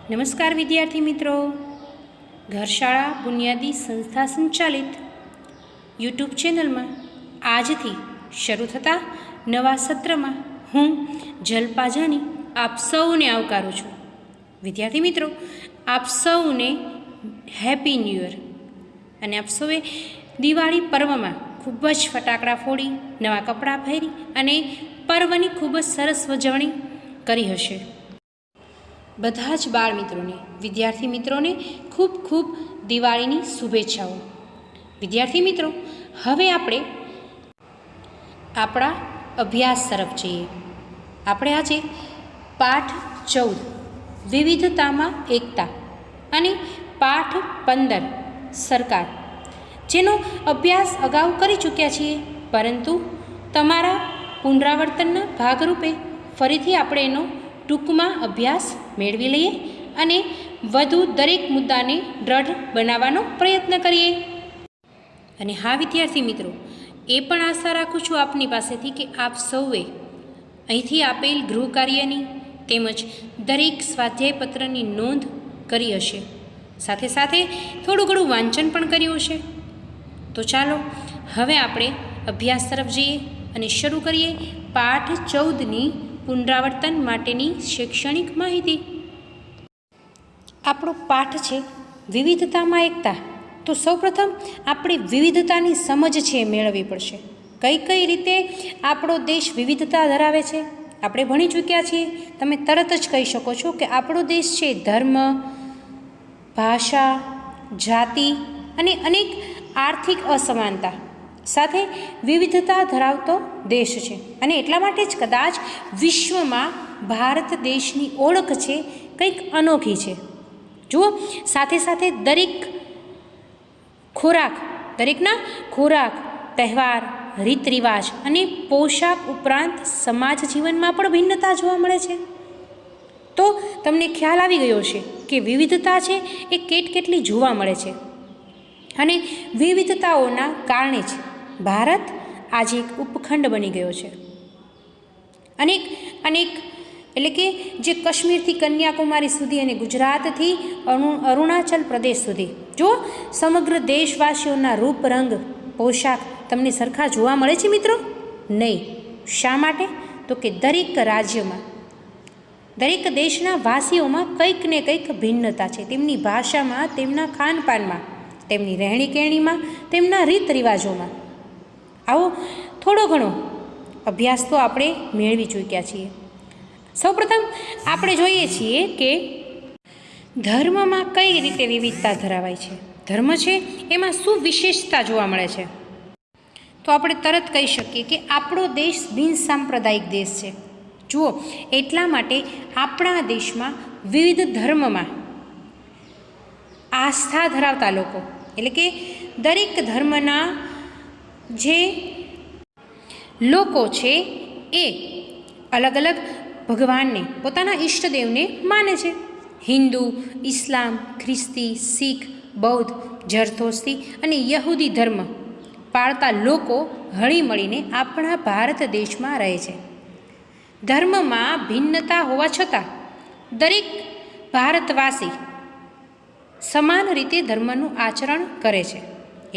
નમસ્કાર વિદ્યાર્થી મિત્રો, ઘરશાળા બુનિયાદી સંસ્થા સંચાલિત યુટ્યુબ ચેનલમાં આજથી શરૂ થતા નવા સત્રમાં હું જલ્પા જાની આપ સૌને આવકારું છું. વિદ્યાર્થી મિત્રો, આપ સૌને હેપી ન્યૂ યર. અને આપ સૌએ દિવાળી પર્વમાં ખૂબ જ ફટાકડા ફોડી, નવા કપડાં પહેરી અને પર્વની ખૂબ જ સરસ ઉજવણી કરી હશે. બધા જ બાળ મિત્રોને, વિદ્યાર્થી મિત્રોને ખૂબ ખૂબ દિવાળીની શુભેચ્છાઓ. વિદ્યાર્થી મિત્રો, હવે આપણે આપણા અભ્યાસ તરફ જઈએ. આપણે આજે પાઠ 14 વિવિધતામાં એકતા અને પાઠ 15 સરકાર, જેનો અભ્યાસ અગાઉ કરી ચૂક્યા છીએ, પરંતુ તમારા પુનરાવર્તનના ભાગરૂપે ફરીથી આપણે એનો ટૂંકમાં અભ્યાસ મેળવી લઈએ અને વધુ દરેક મુદ્દાને દ્રઢ બનાવવાનો પ્રયત્ન કરીએ. અને હા વિદ્યાર્થી મિત્રો, એ પણ આશા રાખું છું આપની પાસેથી કે આપ સૌએ અહીંથી આપેલ ગૃહ કાર્યની તેમજ દરેક સ્વાધ્યાય પત્રની નોંધ કરી હશે, સાથે સાથે થોડું ઘણું વાંચન પણ કર્યું હશે. તો ચાલો હવે આપણે અભ્યાસ તરફ જઈએ અને શરૂ કરીએ પાઠ 14ની પુનરાવર્તન માટેની શૈક્ષણિક માહિતી. આપણો પાઠ છે વિવિધતામાં એકતા. તો સૌપ્રથમ આપણે વિવિધતાની સમજ છે એ મેળવવી પડશે. કઈ કઈ રીતે આપણો દેશ વિવિધતા ધરાવે છે આપણે ભણી ચૂક્યા છીએ. તમે તરત જ કહી શકો છો કે આપણો દેશ છે ધર્મ, ભાષા, જાતિ અને અનેક આર્થિક અસમાનતા સાથે વિવિધતા ધરાવતો દેશ છે. અને એટલા માટે જ કદાચ વિશ્વમાં ભારત દેશની ઓળખ છે કંઈક અનોખી છે. જુઓ, સાથે સાથે દરેકના ખોરાક, તહેવાર, રીત રિવાજ અને પોશાક ઉપરાંત સમાજ જીવનમાં પણ ભિન્નતા જોવા મળે છે. તો તમને ખ્યાલ આવી ગયો છે કે વિવિધતા છે એ કેટલી જોવા મળે છે. અને વિવિધતાઓના કારણે જ ભારત આજે એક ઉપખંડ બની ગયો છે. અનેક એટલે કે જે કાશ્મીરથી કન્યાકુમારી સુધી અને ગુજરાતથી અરુણાચલ પ્રદેશ સુધી, જો સમગ્ર દેશવાસીઓના રૂપ, રંગ, પોશાક તમને સરખા જોવા મળે છે મિત્રો? નહીં. શા માટે? તો કે દરેક રાજ્યમાં, દરેક દેશના વાસીઓમાં કંઈક ને કંઈક ભિન્નતા છે. તેમની ભાષામાં, તેમના ખાનપાનમાં, તેમની રહેણીકરણીમાં, તેમના રીત રિવાજોમાં. આવો થોડો ઘણો અભ્યાસ તો આપણે મેળવી ચૂક્યા છીએ. સૌપ્રથમ આપણે જોઈએ છીએ કે ધર્મમાં કઈ રીતે વિવિધતા ધરાવાય છે. ધર્મ છે એમાં શું વિશેષતા જોવા મળે છે? તો આપણે તરત કહી શકીએ કે આપણો દેશ બિનસાંપ્રદાયિક દેશ છે. જુઓ, એટલા માટે આપણા દેશમાં વિવિધ ધર્મમાં આસ્થા ધરાવતા લોકો, એટલે કે દરેક ધર્મના જે લોકો છે એ અલગ અલગ ભગવાનને, પોતાના ઈષ્ટદેવને માને છે. હિન્દુ, ઇસ્લામ, ખ્રિસ્તી, શીખ, બૌદ્ધ, જરથોસ્તી અને યહૂદી ધર્મ પાળતા લોકો હળીમળીને આપણા ભારત દેશમાં રહે છે. ધર્મમાં ભિન્નતા હોવા છતાં દરેક ભારતવાસી સમાન રીતે ધર્મનું આચરણ કરે છે.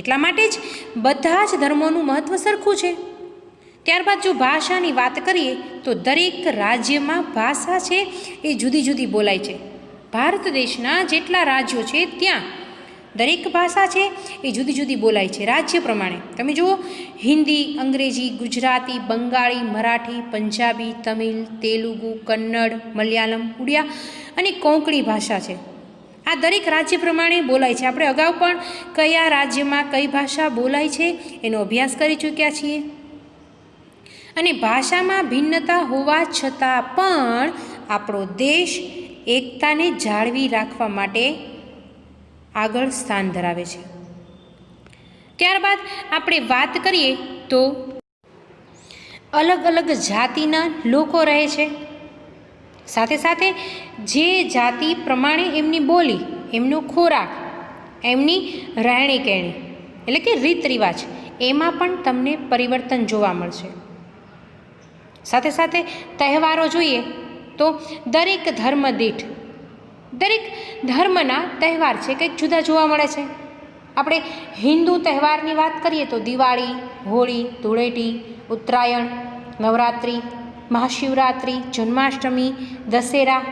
એટલા માટે જ બધા જ ધર્મોનું મહત્ત્વ સરખું છે. ત્યારબાદ જો ભાષાની વાત કરીએ તો દરેક રાજ્યમાં ભાષા છે એ જુદી જુદી બોલાય છે. ભારત દેશના જેટલા રાજ્યો છે ત્યાં દરેક ભાષા છે એ જુદી જુદી બોલાય છે રાજ્ય પ્રમાણે. તમે જુઓ, હિન્દી, અંગ્રેજી, ગુજરાતી, બંગાળી, મરાઠી, પંજાબી, તમિલ, તેલુગુ, કન્નડ, મલયાલમ, ઉડિયા અને કોંકણી ભાષા છે. આ દરેક રાજ્ય પ્રમાણે બોલાય છે. આપણે અગાઉ પણ કયા રાજ્યમાં કઈ ભાષા બોલાય છે એનો અભ્યાસ કરી ચૂક્યા છીએ. અને ભાષામાં ભિન્નતા હોવા છતાં પણ આપણો દેશ એકતાને જાળવી રાખવા માટે આગળ સ્થાન ધરાવે છે. ત્યારબાદ આપણે વાત કરીએ તો અલગ અલગ જાતિના લોકો રહે છે. સાથે સાથે જે જાતિ પ્રમાણે એમની બોલી, એમનો ખોરાક, એમની રહેણીકરણી એટલે કે રીત રિવાજ, એમાં પણ તમને પરિવર્તન જોવા મળશે. સાથે સાથે તહેવારો જોઈએ તો દરેક ધર્મ દીઠ દરેક ધર્મના તહેવાર છે કંઈક જુદા જોવા મળે છે. આપણે હિન્દુ તહેવારની વાત કરીએ તો દિવાળી, હોળી, ધૂળેટી, ઉત્તરાયણ, નવરાત્રિ, મહાશિવરાત્રિ, જન્માષ્ટમી, દશેરા,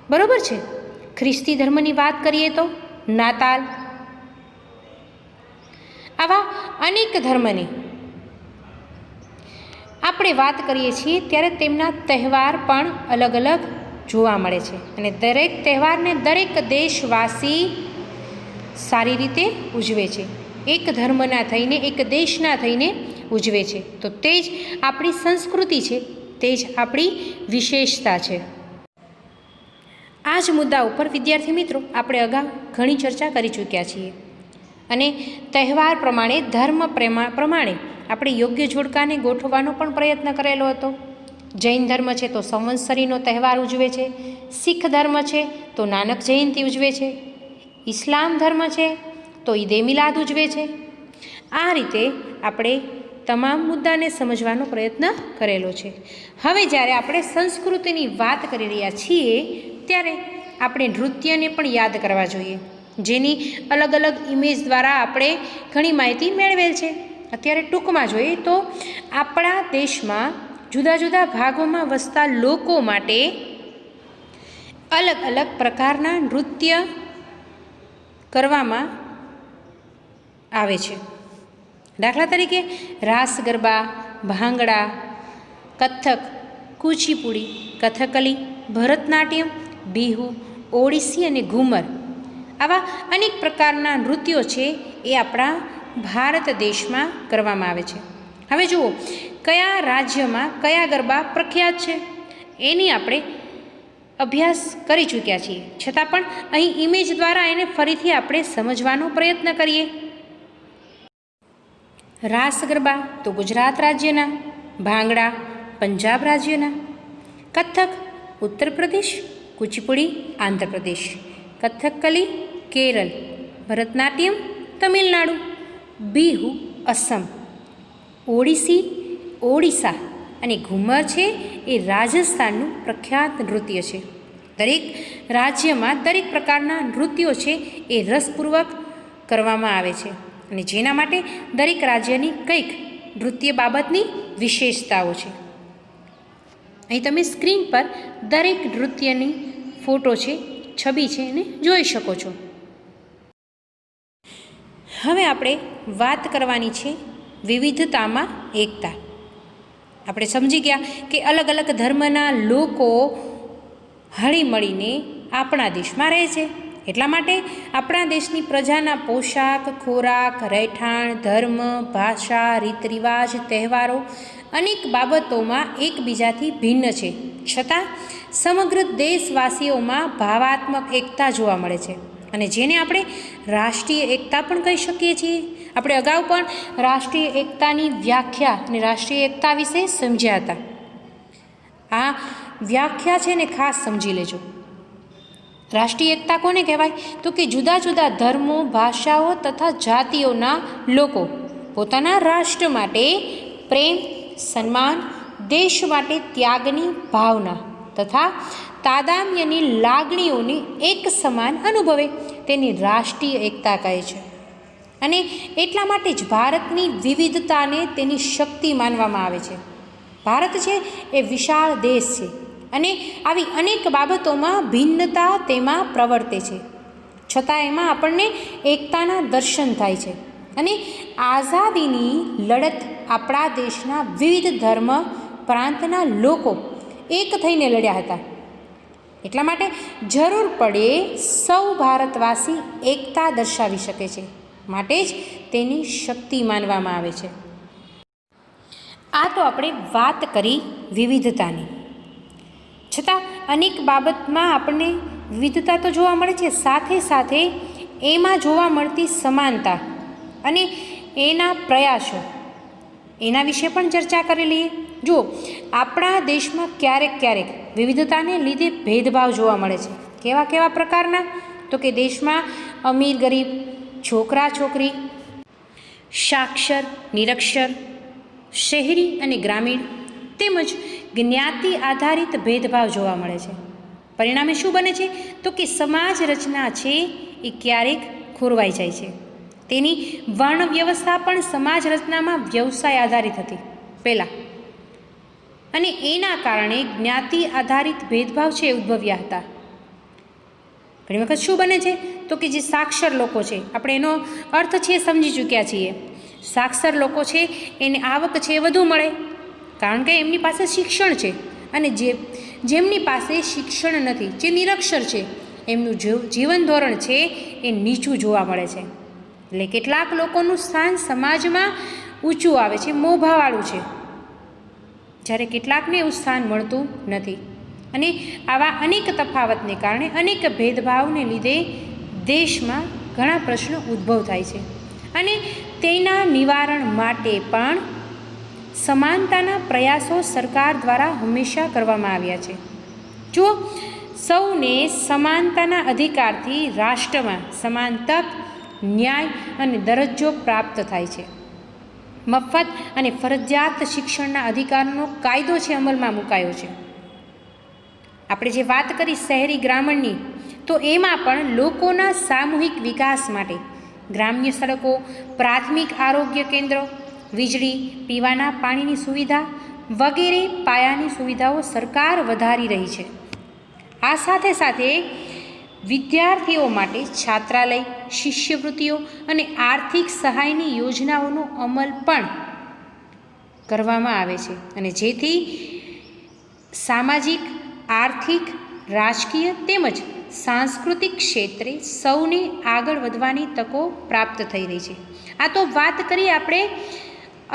બરાબર છે. ખ્રિસ્તી ધર્મની વાત કરીએ તો નાતાલ. આવા અનેક ધર્મની આપણે વાત કરીએ છીએ ત્યારે તેમના તહેવાર પણ અલગ અલગ જોવા મળે છે અને દરેક તહેવારને દરેક દેશવાસી સારી રીતે ઉજવે છે. એક ધર્મના થઈને, એક દેશના થઈને ઉજવે છે. તો તે જ આપણી સંસ્કૃતિ છે, તે જ આપણી વિશેષતા છે. આ જ મુદ્દા ઉપર વિદ્યાર્થી મિત્રો આપણે અગાઉ ઘણી ચર્ચા કરી ચૂક્યા છીએ અને તહેવાર પ્રમાણે, ધર્મ પ્રમાણે આપણે યોગ્ય જોડકાને ગોઠવવાનો પણ પ્રયત્ન કરેલો હતો. જૈન ધર્મ છે તો સંવત્સરીનો તહેવાર ઉજવે છે, શીખ ધર્મ છે તો નાનક જયંતિ ઉજવે છે, ઇસ્લામ ધર્મ છે તો ઈદે મિલાદ ઉજવે છે. આ રીતે આપણે તમામ મુદ્દાને સમજવાનો પ્રયત્ન કરેલો છે. હવે જ્યારે આપણે સંસ્કૃતિની વાત કરી રહ્યા છીએ ત્યારે આપણે નૃત્યને પણ યાદ કરવા જોઈએ, જેની અલગ અલગ ઇમેજ દ્વારા આપણે ઘણી માહિતી મેળવેલ છે. અત્યારે ટૂંકમાં જોઈએ તો આપણા દેશમાં જુદા જુદા ભાગોમાં વસતા લોકો માટે અલગ અલગ પ્રકારના નૃત્ય કરવામાં આવે છે. દાખલા તરીકે રાસ ગરબા, ભાંગડા, કથક, કુચીપુડી, કથકલી, ભરતનાટ્યમ, બિહુ, ઓડિસી અને ઘુમર, આવા અનેક પ્રકારના નૃત્યો છે એ આપણા ભારત દેશમાં કરવામાં આવે છે. હવે જુઓ કયા રાજ્યમાં કયા ગરબા પ્રખ્યાત છે એની આપણે અભ્યાસ કરી ચૂક્યા છીએ, છતાં પણ અહીં ઇમેજ દ્વારા એને ફરીથી આપણે સમજવાનો પ્રયત્ન કરીએ. રાસ ગરબા તો ગુજરાત રાજ્યના, ભાંગડા પંજાબ રાજ્યના, કથક ઉત્તર પ્રદેશ, કુચીપુડી આંધ્રપ્રદેશ, કથકલી કેરળ, ભરતનાટ્યમ તમિલનાડુ, બિહુ અસમ, ઓડિસી ઓડિશા અને ઘુમર છે એ રાજસ્થાનનું પ્રખ્યાત નૃત્ય છે. દરેક રાજ્યમાં દરેક પ્રકારના નૃત્યો છે એ રસપૂર્વક કરવામાં આવે છે અને જેના માટે દરેક રાજ્યની કંઈક નૃત્ય બાબતની વિશેષતાઓ છે. અહીં તમે સ્ક્રીન પર દરેક નૃત્યની ફોટો છે, છબી છે એને જોઈ શકો છો. હવે આપણે વાત કરવાની છે વિવિધતામાં એકતા. આપણે સમજી ગયા કે અલગ અલગ ધર્મના લોકો હળીમળીને આપણા દેશમાં રહે છે. એટલા માટે આપણા દેશની પ્રજાના પોશાક, ખોરાક, રહેઠાણ, ધર્મ, ભાષા, રીત રિવાજ, તહેવારો અનેક બાબતોમાં એકબીજાથી ભિન્ન છે, છતાં સમગ્ર દેશવાસીઓમાં ભાવાત્મક એકતા જોવા મળે છે અને જેને આપણે રાષ્ટ્રીય એકતા પણ કહી શકીએ છીએ. આપણે અગાઉ પણ રાષ્ટ્રીય એકતાની વ્યાખ્યા અને રાષ્ટ્રીય એકતા વિશે સમજ્યા હતા. આ વ્યાખ્યા છે ને ખાસ સમજી લેજો. રાષ્ટ્રીય એકતા કોને કહેવાય? તો કે જુદા જુદા ધર્મો, ભાષાઓ તથા જાતિઓના લોકો પોતાના રાષ્ટ્ર માટે પ્રેમ, સન્માન, દેશ માટે ત્યાગની ભાવના તથા તાદામ્યની લાગણીઓને એક સમાન અનુભવે તેની રાષ્ટ્રીય એકતા કહે છે. અને એટલા માટે જ ભારતની વિવિધતાને તેની શક્તિ માનવામાં આવે છે. ભારત છે એ વિશાળ દેશ છે અને આવી અનેક બાબતોમાં ભિન્નતા તેમાં પ્રવર્તે છે, છતાં એમાં આપણને એકતાના દર્શન થાય છે. અને આઝાદીની લડત આપણા દેશના વિવિધ ધર્મ પ્રાંતના લોકો એક થઈને લડ્યા હતા. એટલા માટે જરૂર પડે સૌ ભારતવાસી એકતા દર્શાવી શકે છે, માટે જ તેની શક્તિ માનવામાં આવે છે. આ તો આપણે વાત કરી વિવિધતાની, છતાં અનેક બાબતમાં આપણને વિવિધતા તો જોવા મળે છે, સાથે સાથે એમાં જોવા મળતી સમાનતા અને એના પ્રયાસો એના વિશે પણ ચર્ચા કરી લઈએ. જુઓ, આપણા દેશમાં ક્યારેક ક્યારેક વિવિધતાને લીધે ભેદભાવ જોવા મળે છે. કેવા કેવા પ્રકારના? તો કે દેશમાં અમીર ગરીબ, છોકરા છોકરી, સાક્ષર નિરક્ષર, શહેરી અને ગ્રામીણ તેમજ જ્ઞાતિ આધારિત ભેદભાવ જોવા મળે છે. પરિણામે શું બને છે? તો કે સમાજ રચના છે એ ક્યારેક ખોરવાઈ જાય છે. તેની વર્ણ વ્યવસ્થા પણ સમાજ રચનામાં વ્યવસાય આધારિત હતી પહેલાં, અને એના કારણે જ્ઞાતિ આધારિત ભેદભાવ છે એ ઉદ્ભવ્યા હતા. ઘણી વખત શું બને છે? તો કે જે સાક્ષર લોકો છે, આપણે એનો અર્થ છે એ સમજી ચૂક્યા છીએ. સાક્ષર લોકો છે એને આવક છે એ વધુ મળે, કારણ કે એમની પાસે શિક્ષણ છે, અને જેમની પાસે શિક્ષણ નથી, જે નિરક્ષર છે, એમનું જીવન ધોરણ છે એ નીચું જોવા મળે છે. એટલે કેટલાક લોકોનું સ્થાન સમાજમાં ઊંચું આવે છે, મોભાવાળું છે, જ્યારે કેટલાકને એવું સ્થાન મળતું નથી. અને આવા અનેક તફાવતને કારણે, અનેક ભેદભાવને લીધે દેશમાં ઘણા પ્રશ્નો ઉદ્ભવ થાય છે. અને તેના નિવારણ માટે પણ સમાનતાના પ્રયાસો સરકાર દ્વારા હંમેશા કરવામાં આવ્યા છે. જો સૌને સમાનતાના અધિકારથી રાષ્ટ્રમાં સમાન તક, ન્યાય અને દરજ્જો પ્રાપ્ત થાય છે. મફત અને ફરજિયાત શિક્ષણના અધિકારનો કાયદો છે અમલમાં મુકાયો છે. આપણે જે વાત કરી શહેરી ગ્રામીણની, તો એમાં પણ લોકોના સામૂહિક વિકાસ માટે ગ્રામ્ય સડકો, પ્રાથમિક આરોગ્ય કેન્દ્રો, વીજળી, પીવાના પાણીની સુવિધા વગેરે પાયાની સુવિધાઓ સરકાર વધારી રહી છે. આ સાથે સાથે વિદ્યાર્થીઓ માટે છાત્રાલય, શિષ્યવૃત્તિઓ અને આર્થિક સહાયની યોજનાઓનો અમલ પણ કરવામાં આવે છે, અને જેથી સામાજિક, આર્થિક, રાજકીય તેમજ સાંસ્કૃતિક ક્ષેત્રે સૌને આગળ વધવાની તકો પ્રાપ્ત થઈ રહી છે. આ તો વાત કરીએ આપણે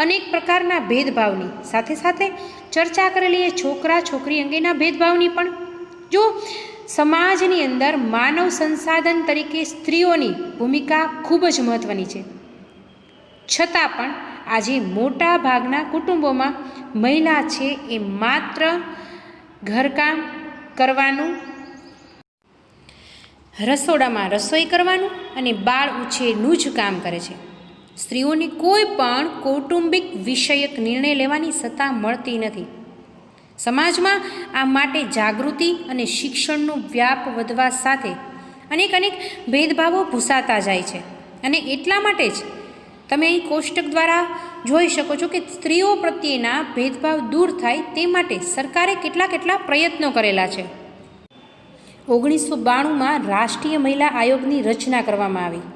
અનેક પ્રકારના ભેદભાવની, સાથે સાથે ચર્ચા કરેલી એ છોકરા છોકરી અંગેના ભેદભાવની પણ. જો સમાજની અંદર માનવ સંસાધન તરીકે સ્ત્રીઓની ભૂમિકા ખૂબ જ મહત્ત્વની છે, છતાં પણ આજે મોટા ભાગના કુટુંબોમાં મહિલા છે એ માત્ર ઘરકામ કરવાનું, રસોડામાં રસોઈ કરવાનું અને બાળ ઉછેરનું જ કામ કરે છે. સ્ત્રીઓને કોઈ પણ કૌટુંબિક વિષયક નિર્ણય લેવાની સત્તા મળતી નથી. સમાજમાં આ માટે જાગૃતિ અને શિક્ષણનો વ્યાપ વધવા સાથે અનેક ભેદભાવો ભૂસાતા જાય છે. અને એટલા માટે જ તમે અહીં કોષ્ટક દ્વારા જોઈ શકો છો કે સ્ત્રીઓ પ્રત્યેના ભેદભાવ દૂર થાય તે માટે સરકારે કેટલા પ્રયત્નો કરેલા છે. 1992માં રાષ્ટ્રીય મહિલા આયોગની રચના કરવામાં આવી.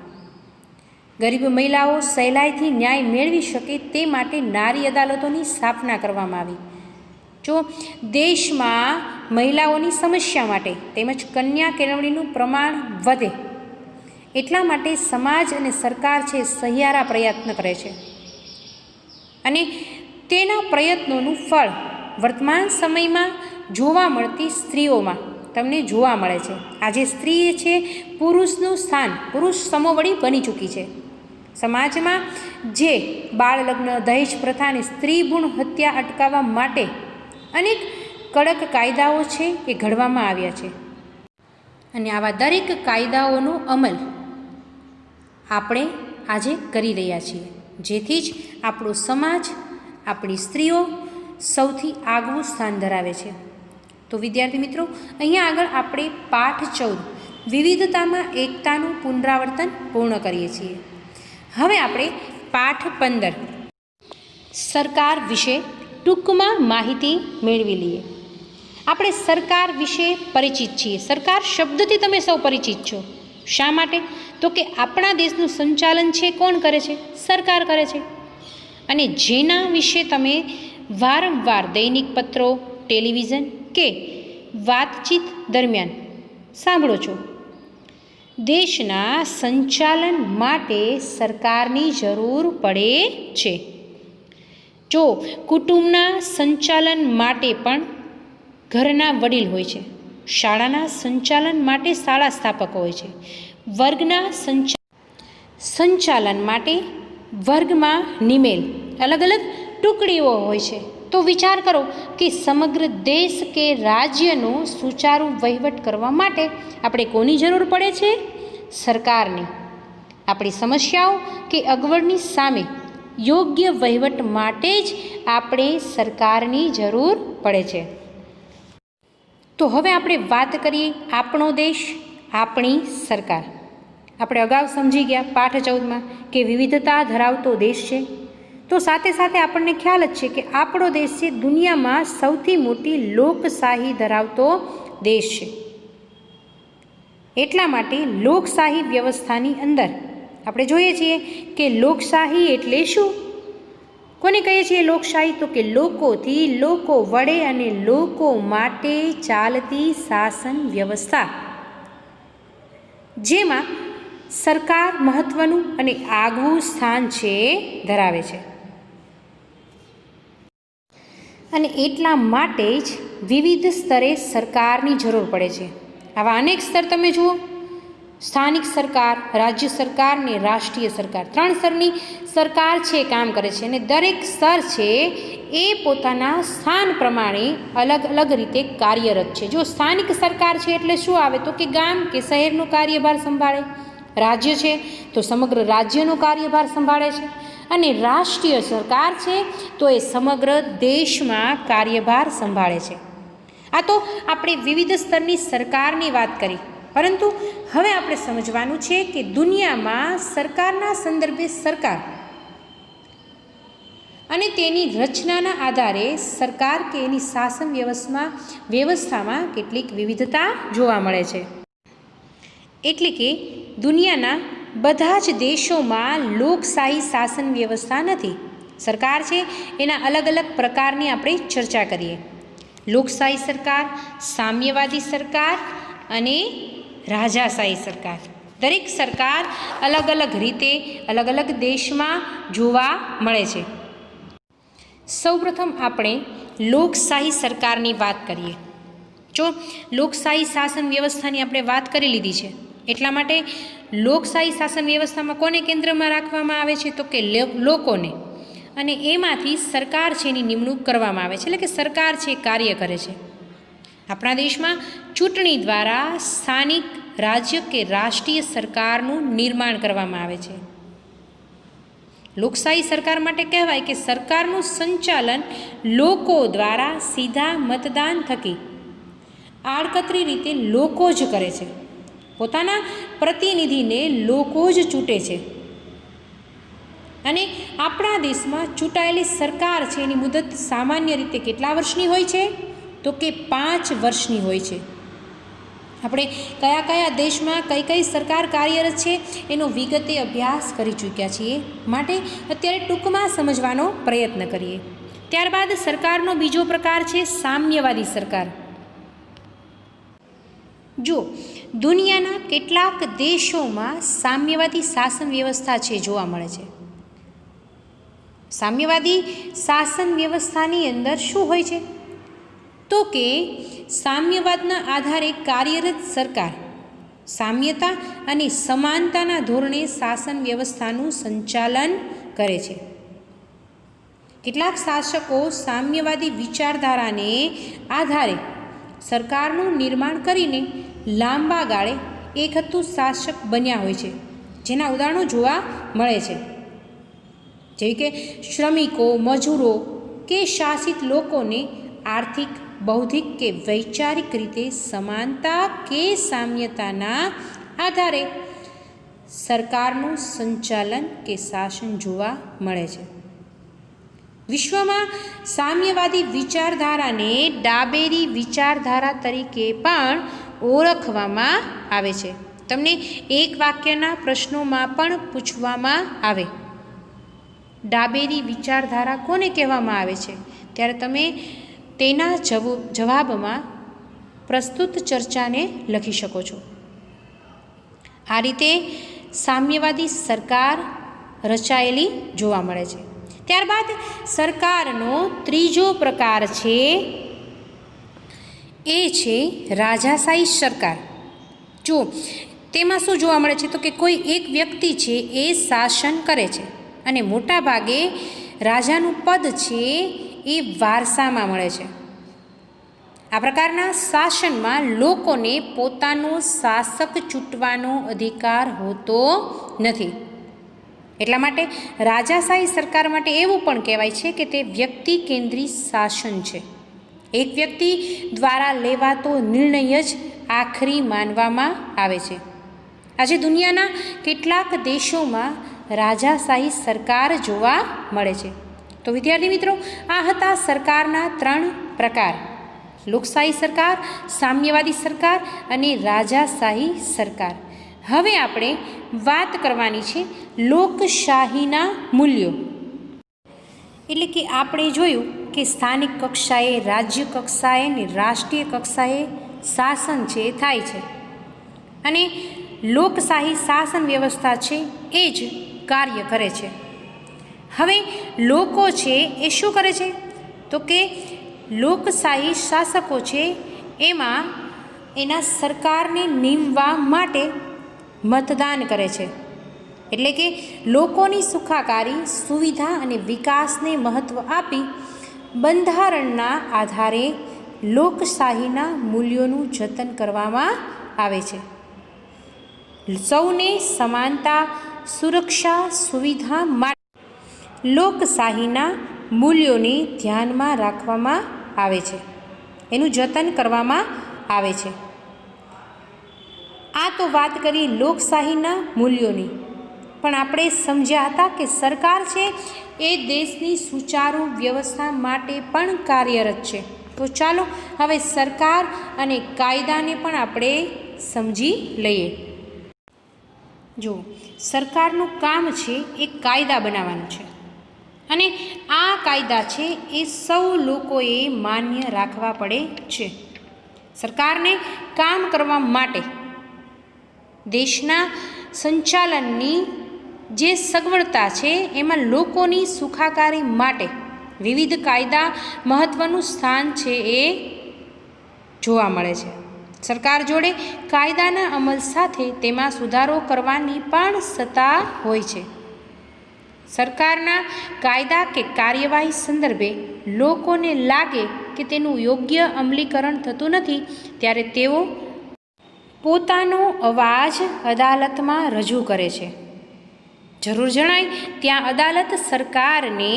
ગરીબ મહિલાઓ સહેલાઈથી ન્યાય મેળવી શકે તે માટે નારી અદાલતોની સ્થાપના કરવામાં આવી. જો દેશમાં મહિલાઓની સમસ્યા માટે તેમજ કન્યા કેળવણીનું પ્રમાણ વધે એટલા માટે સમાજ અને સરકાર છે સહિયારા પ્રયત્ન કરે છે, અને તેના પ્રયત્નોનું ફળ વર્તમાન સમયમાં જોવા મળતી સ્ત્રીઓમાં તમને જોવા મળે છે. આજે સ્ત્રી છે પુરુષનું સ્થાન, પુરુષ સમોવડી બની ચૂકી છે. સમાજમાં જે બાળ લગ્ન, દહેજ પ્રથા અને સ્ત્રી ભ્રૂણ હત્યા અટકાવવા માટે અનેક કડક કાયદાઓ છે એ ઘડવામાં આવ્યા છે, અને આવા દરેક કાયદાઓનો અમલ આપણે આજે કરી રહ્યા છીએ, જેથી જ આપણો સમાજ, આપણી સ્ત્રીઓ સૌથી આગવું સ્થાન ધરાવે છે. તો વિદ્યાર્થી મિત્રો, અહીંયા આગળ આપણે પાઠ 14 વિવિધતામાં એકતાનું પુનરાવર્તન પૂર્ણ કરીએ છીએ. હવે આપણે પાઠ 15 સરકાર વિશે ટૂંકમાં માહિતી મેળવી લઈએ. આપણે સરકાર વિશે પરિચિત છીએ. સરકાર શબ્દથી તમે સૌ પરિચિત છો. શા માટે? તો કે આપણા દેશનું સંચાલન છે કોણ કરે છે? સરકાર કરે છે. અને જેના વિશે તમે વારંવાર દૈનિક પત્રો, ટેલિવિઝન કે વાતચીત દરમિયાન સાંભળો છો. દેશના સંચાલન માટે સરકારની જરૂર પડે છે. જો કુટુંબના સંચાલન માટે પણ ઘરના વડીલ હોય છે, શાળાના સંચાલન માટે શાળા સ્થાપકો હોય છે, વર્ગના સંચાલન માટે વર્ગમાં નિમેલ અલગ ટુકડીઓ હોય છે. તો વિચાર કરો કે સમગ્ર દેશ કે રાજ્યનો સુચારુ વહીવટ કરવા માટે આપણે કોની જરૂર પડે છે? સરકારની. આપણી સમસ્યાઓ કે અગવડની સામે યોગ્ય વહીવટ માટે જ આપણે સરકારની જરૂર પડે છે. તો હવે આપણે વાત કરીએ આપણો દેશ, આપણી સરકાર. આપણે અગાઉ સમજી ગયા પાઠ 14માં કે વિવિધતા ધરાવતો દેશ છે. તો સાથે સાથે આપણને ખ્યાલ જ છે કે આપણો દેશ છે દુનિયામાં સૌથી મોટી લોકશાહી ધરાવતો દેશ છે. એટલા માટે લોકશાહી વ્યવસ્થાની અંદર આપણે જોઈએ છીએ કે લોકશાહી એટલે શું? કોને કહીએ છીએ લોકશાહી? તો કે લોકોથી, લોકો વડે અને લોકો માટે ચાલતી શાસન વ્યવસ્થા, જેમાં સરકાર મહત્વનું અને આગવું સ્થાન છે ધરાવે છે. અને એટલા માટે જ વિવિધ સ્તરે સરકારની જરૂર પડે છે. આવા અનેક સ્તર તમે જુઓ, સ્થાનિક સરકાર, રાજ્ય સરકાર ને રાષ્ટ્રીય સરકાર, 3 સ્તરની સરકાર છે કામ કરે છે. અને દરેક સ્તર છે એ પોતાના સ્થાન પ્રમાણે અલગ અલગ રીતે કાર્યરત છે. જો સ્થાનિક સરકાર છે એટલે શું આવે? તો કે ગામ કે શહેરનો કાર્યભાર સંભાળે. રાજ્ય છે તો સમગ્ર રાજ્યનો કાર્યભાર સંભાળે છે. અને રાષ્ટ્રીય સરકાર છે તો એ સમગ્ર દેશમાં કાર્યભાર સંભાળે છે. આ તો આપણે વિવિધ સ્તરની સરકારની વાત કરી, પરંતુ હવે આપણે સમજવાનું છે કે દુનિયામાં સરકારના સંદર્ભે સરકાર અને તેની રચનાના આધારે સરકાર કે એની શાસન વ્યવસ્થામાં કેટલીક વિવિધતા જોવા મળે છે. એટલે કે દુનિયાના બધા જ દેશોમાં લોકશાહી શાસન વ્યવસ્થા નથી. સરકાર છે એના અલગ અલગ પ્રકારની આપણે ચર્ચા કરીએ. લોકશાહી સરકાર, સામ્યવાદી સરકાર અને રાજાશાહી સરકાર. દરેક સરકાર અલગ અલગ રીતે અલગ અલગ દેશમાં જોવા મળે છે. સૌપ્રથમ આપણે લોકશાહી સરકારની વાત કરીએ. જો લોકશાહી શાસન વ્યવસ્થાની આપણે વાત કરી લીધી છે, એટલા માટે લોકશાહી શાસન વ્યવસ્થામાં કોને કેન્દ્રમાં રાખવામાં આવે છે? તો કે લોકોને. અને એમાંથી સરકાર છે એની નિમણૂક કરવામાં આવે છે, એટલે કે સરકાર છે કાર્ય કરે છે. આપણા દેશમાં ચૂંટણી દ્વારા સ્થાનિક, રાજ્ય કે રાષ્ટ્રીય સરકારનું નિર્માણ કરવામાં આવે છે. લોકશાહી સરકાર માટે કહેવાય કે સરકારનું સંચાલન લોકો દ્વારા સીધા મતદાન થકી આડકતરી રીતે લોકો જ કરે છે. પોતાના પ્રતિનિધિને લોકો જ ચૂંટે છે. અને આપણા દેશમાં ચૂંટાયેલી સરકાર છે એની મુદત સામાન્ય રીતે કેટલા વર્ષની હોય છે? તો કે 5 વર્ષની હોય છે. આપણે કયા કયા દેશમાં કઈ કઈ સરકાર કાર્યરત છે એનો વિગતે અભ્યાસ કરી ચૂક્યા છીએ, માટે અત્યારે ટૂંકમાં સમજવાનો પ્રયત્ન કરીએ. ત્યારબાદ સરકારનો બીજો પ્રકાર છે સામ્યવાદી સરકાર. જો દુનિયાના કેટલાક દેશોમાં સામ્યવાદી શાસન વ્યવસ્થા છે જોવા મળે છે. સામ્યવાદી શાસન વ્યવસ્થાની અંદર શું હોય છે? તો કે સામ્યવાદના આધારે કાર્યરત સરકાર સામ્યતા અને સમાનતાના ધોરણે શાસન વ્યવસ્થાનું સંચાલન કરે છે. કેટલાક શાસકો સામ્યવાદી વિચારધારાને આધારે સરકારનું નિર્માણ કરીને લાંબા ગાળે એકહત્તુ શાસક બન્યા હોય છે, જેના ઉદાહરણો જોવા મળે છે. જેવી કે શ્રમિકો, મજૂરો કે શાસિત લોકોને આર્થિક, બૌદ્ધિક કે વૈચારિક રીતે સમાનતા કે સામ્યતાના આધારે સરકારનું સંચાલન કે શાસન જોવા મળે છે. વિશ્વમાં સામ્યવાદી વિચારધારાને ડાબેરી વિચારધારા તરીકે પણ ઓળખવામાં આવે છે. તમને એક વાક્યના પ્રશ્નોમાં પણ પૂછવામાં આવે, ડાબેરી વિચારધારા કોને કહેવામાં આવે છે? ત્યારે તમે તેના જવાબમાં પ્રસ્તુત ચર્ચાને લખી શકો છો. આ રીતે સામ્યવાદી સરકાર રચાયેલી જોવા મળે છે. ત્યારબાદ સરકારનો ત્રીજો પ્રકાર છે એ છે રાજાશાહી સરકાર. જો તેમાં શું જોવા મળે છે? તો કે કોઈ એક વ્યક્તિ છે એ શાસન કરે છે અને મોટા ભાગે રાજાનું પદ છે એ વારસામાં મળે છે. આ પ્રકારના શાસનમાં લોકોને પોતાનો શાસક ચૂંટવાનો અધિકાર હોતો નથી. એટલા માટે રાજાશાહી સરકાર માટે એવું પણ કહેવાય છે કે તે વ્યક્તિ કેન્દ્રી શાસન છે. એક વ્યક્તિ દ્વારા લેવાતો નિર્ણય જ આખરી માનવામાં આવે છે. આજે દુનિયાના કેટલાક દેશોમાં રાજાશાહી સરકાર જોવા મળે છે. તો વિદ્યાર્થી મિત્રો, આ હતા સરકારના 3 પ્રકાર: લોકશાહી સરકાર, સામ્યવાદી સરકાર અને રાજાશાહી સરકાર. હવે આપણે વાત કરવાની છે લોકશાહીના મૂલ્યો. એટલે કે આપણે જોયું કે સ્થાનિક કક્ષાએ, રાજ્ય કક્ષાએ અને રાષ્ટ્રીય કક્ષાએ શાસન છે એ થાય છે, અને લોકશાહી શાસન વ્યવસ્થા છે એ જ કાર્ય કરે છે. હવે લોકો છે એ શું કરે છે? તો કે લોકશાહી શાસકો છે એમાં એના સરકારને નીમવા માટે મતદાન કરે છે. એટલે કે લોકોની સુખાકારી, સુવિધા અને વિકાસને મહત્ત્વ આપી બંધારણના આધારે લોકશાહીના મૂલ્યોનું જતન કરવામાં આવે છે. સૌને સમાનતા, સુરક્ષા, સુવિધા માટે લોકશાહીના મૂલ્યોને ધ્યાનમાં રાખવામાં આવે છે, એનું જતન કરવામાં આવે છે. આ તો વાત કરી લોકશાહીના મૂલ્યોની, પણ આપણે સમજ્યા હતા કે સરકાર છે એ દેશની સુચારુ વ્યવસ્થા માટે પણ કાર્યરત છે. તો ચાલો હવે સરકાર અને કાયદાને પણ આપણે સમજી લઈએ. જો સરકારનું કામ છે એ કાયદા બનાવવાનું છે, અને આ કાયદા છે એ સૌ લોકોએ માન્ય રાખવા પડે છે. સરકારને કામ કરવા માટે દેશના સંચાલનની જે સગવડતા છે એમાં લોકોની સુખાકારી માટે વિવિધ કાયદા મહત્ત્વનું સ્થાન છે એ જોવા મળે છે. સરકાર જોડે કાયદાના અમલ સાથે તેમાં સુધારો કરવાની પણ સત્તા હોય છે. સરકારના કાયદા કે કાર્યવાહી સંદર્ભે લોકોને લાગે કે તેનું યોગ્ય અમલીકરણ થતું નથી, ત્યારે તેઓ પોતાનો અવાજ અદાલતમાં રજૂ કરે છે. જરૂર જણાય ત્યાં અદાલત સરકારને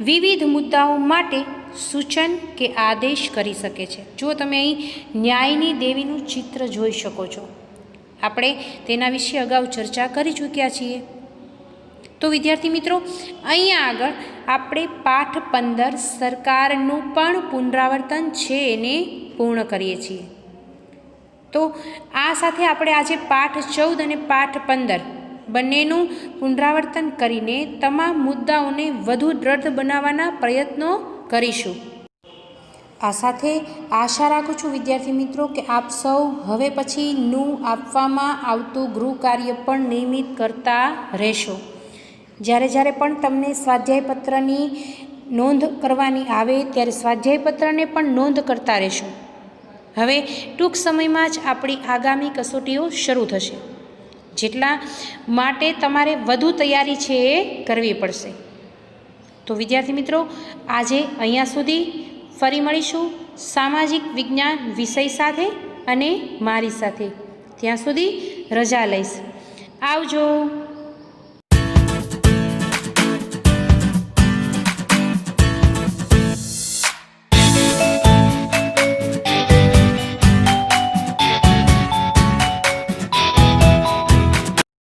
વિવિધ મુદ્દાઓ માટે સૂચન કે આદેશ કરી શકે છે. જો તમે અહીં ન્યાયની દેવીનું ચિત્ર જોઈ શકો છો. આપણે તેના વિશે અગાઉ ચર્ચા કરી ચૂક્યા છીએ. તો વિદ્યાર્થી મિત્રો, અહીંયા આગળ આપણે પાઠ 15 સરકારનું પણ પુનરાવર્તન છે એને પૂર્ણ કરીએ છીએ. તો આ સાથે આપણે આજે પાઠ 14 અને પાઠ 15 બંનેનું પુનરાવર્તન કરીને તમામ મુદ્દાઓને વધુ દ્રઢ બનાવવાના પ્રયત્નો કરીશું. આ સાથે આશા રાખું છું વિદ્યાર્થી મિત્રો કે આપ સૌ હવે પછીનું આપવામાં આવતું ગૃહ કાર્ય પણ નિયમિત કરતા રહેશો. જ્યારે પણ તમને સ્વાધ્યાયપત્રની નોંધ કરવાની આવે ત્યારે સ્વાધ્યાયપત્રને પણ નોંધ કરતા રહેશો. હવે ટૂંક સમયમાં જ આપણી આગામી કસોટીઓ શરૂ થશે, જેટલા માટે તમારે વધુ તૈયારી છે એ કરવી પડશે. તો વિદ્યાર્થી મિત્રો, આજે અહીંયા સુધી. ફરી મળીશું સામાજિક વિજ્ઞાન વિષય સાથે અને મારી સાથે. ત્યાં સુધી રજા લઈશ. આવજો.